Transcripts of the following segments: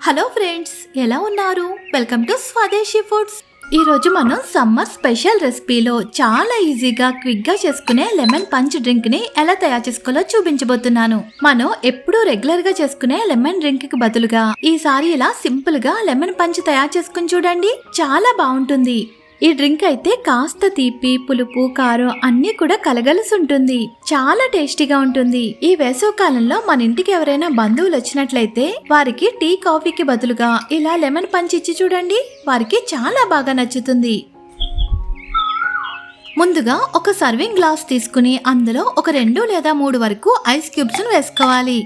Hello friends, ఎలా ఉన్నారు? Welcome to స్వదేశీ ఫుడ్స్. ఈ రోజు మనం సమ్మర్ స్పెషల్ రెసిపీలో చాలా ఈజీగా క్విక్ గా చేసుకునే లెమన్ పంచ్ డ్రింక్ ని ఎలా తయారు చేసుకోవాలో చూపించబోతున్నాను. మనం ఎప్పుడూ రెగ్యులర్ గా చేసుకునే లెమన్ డ్రింక్ కి బదులుగా ఈసారి ఇలా సింపుల్ గా లెమన్ పంచ్ తయారు చేసుకుని చూడండి, చాలా బాగుంటుంది. ఈ డ్రింక్ అయితే కాస్త తీపి, పులుపు, కారం అన్ని కూడా కలగలిసి ఉంటుంది. చాలా టేస్టీగా ఉంటుంది. ఈ వేసవి కాలంలో మన ఇంటికి ఎవరైనా బంధువులు వచ్చినట్లయితే వారికి టీ, కాఫీకి బదులుగా ఇలా లెమన్ పంచ్ ఇచ్చి చూడండి, వారికి చాలా బాగా నచ్చుతుంది. ముందుగా ఒక సర్వింగ్ గ్లాస్ తీసుకుని అందులో ఒక 2 లేదా 3 వరకు ఐస్ క్యూబ్స్ వేసుకోవాలి.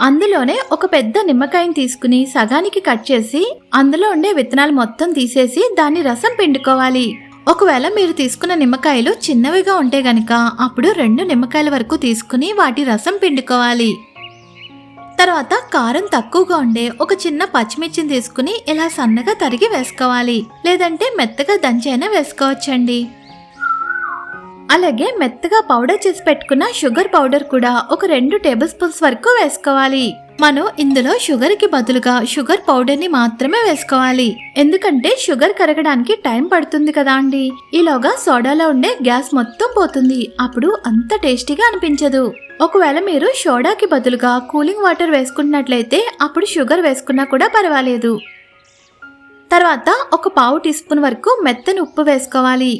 అందులోనే ఒక పెద్ద నిమ్మకాయని తీసుకుని సగానికి కట్ చేసి అందులో ఉండే విత్తనాలు మొత్తం తీసేసి దాన్ని రసం పిండుకోవాలి. ఒకవేళ మీరు తీసుకున్న నిమ్మకాయలు చిన్నవిగా ఉంటే గనక అప్పుడు 2 నిమ్మకాయల వరకు తీసుకుని వాటి రసం పిండుకోవాలి. తర్వాత కారం తక్కువగా ఉండే ఒక చిన్న పచ్చిమిర్చిని తీసుకుని ఇలా సన్నగా తరిగి వేసుకోవాలి, లేదంటే మెత్తగా దంచైనా వేసుకోవచ్చండి. అలాగే మెత్తగా పౌడర్ చేసి పెట్టుకున్న షుగర్ పౌడర్ కూడా ఒక 2 టేబుల్ స్పూన్స్ వరకు వేసుకోవాలి. మనం ఇందులో షుగర్ కి బదులుగా షుగర్ పౌడర్ ని మాత్రమే వేసుకోవాలి, ఎందుకంటే షుగర్ కరగడానికి టైం పడుతుంది కదా అండి. ఈలోగా సోడాలో ఉండే గ్యాస్ మొత్తం పోతుంది, అప్పుడు అంత టేస్టీగా అనిపించదు. ఒకవేళ మీరు సోడాకి బదులుగా కూలింగ్ వాటర్ వేసుకున్నట్లయితే అప్పుడు షుగర్ వేసుకున్నా కూడా పర్వాలేదు. తర్వాత ఒక పావు టీ స్పూన్ వరకు మెత్తని ఉప్పు వేసుకోవాలి.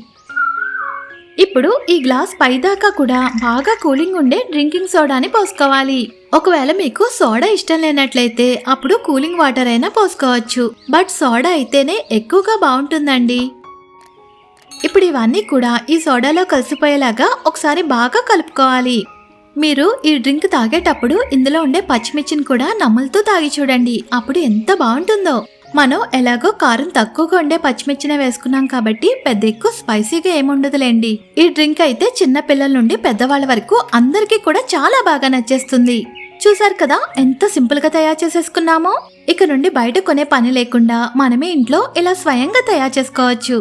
ఇప్పుడు ఈ గ్లాస్ పైదాకా కూడా బాగా కూలింగ్ ఉండే డ్రింకింగ్ సోడాని పోసుకోవాలి. ఒకవేళ మీకు సోడా ఇష్టం లేనట్లయితే అప్పుడు కూలింగ్ వాటర్ అయినా పోసుకోవచ్చు, బట్ సోడా అయితేనే ఎక్కువగా బాగుంటుందండి. ఇప్పుడు ఇవన్నీ కూడా ఈ సోడాలో కలిసిపోయేలాగా ఒకసారి బాగా కలుపుకోవాలి. మీరు ఈ డ్రింక్ తాగేటప్పుడు ఇందులో ఉండే పచ్చిమిర్చిని కూడా నములుతూ తాగి చూడండి, అప్పుడు ఎంత బాగుంటుందో. మనం ఎలాగో కారం తక్కువగా ఉండే పచ్చిమిర్చినే వేసుకున్నాం కాబట్టి పెద్ద ఎక్కువ స్పైసీగా ఏముండదులేండి. ఈ డ్రింక్ అయితే చిన్న పిల్లల నుండి పెద్దవాళ్ళ వరకు అందరికీ కూడా చాలా బాగా నచ్చేస్తుంది. చూసారు కదా ఎంత సింపుల్ గా తయారు చేసేసుకున్నామో. ఇక నుండి బయట కొనే పని లేకుండా మనమే ఇంట్లో ఇలా స్వయంగా తయారు చేసుకోవచ్చు.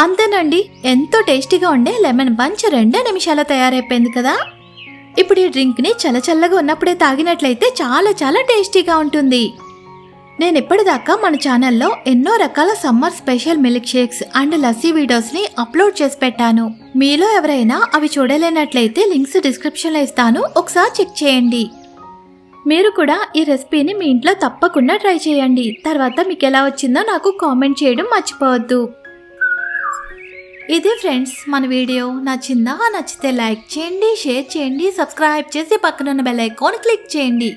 అంతేనండి, ఎంతో టేస్టీగా ఉండే లెమన్ పంచ్ 2 నిమిషాల్లో తయారైపోయింది కదా. ఇప్పుడు ఈ డ్రింక్ ని చల్లచల్లగా ఉన్నప్పుడే తాగినట్లయితే చాలా చాలా టేస్టీగా ఉంటుంది. నేను ఇప్పటిదాకా మన ఛానల్లో ఎన్నో రకాల summer special milk shakes and lassi videos ని అప్లోడ్ చేసి పెట్టాను. మీలో ఎవరైనా అవి చూడలేనట్లయితే లింక్స్ డిస్క్రిప్షన్ లో ఇస్తాను, ఒకసారి చెక్ చేయండి. మీరు కూడా ఈ రెసిపీని మీ ఇంట్లో తప్పకుండా ట్రై చేయండి. తర్వాత మీకు ఎలా వచ్చిందో నాకు కామెంట్ చేయడం మర్చిపోవద్దు. ఇదే ఫ్రెండ్స్ మన వీడియో. నచ్చిందా? నచ్చితే లైక్ చేయండి, షేర్ చేయండి, సబ్స్క్రైబ్ చేసి పక్కనున్న బెల్ ఐకాన్ క్లిక్ చేయండి.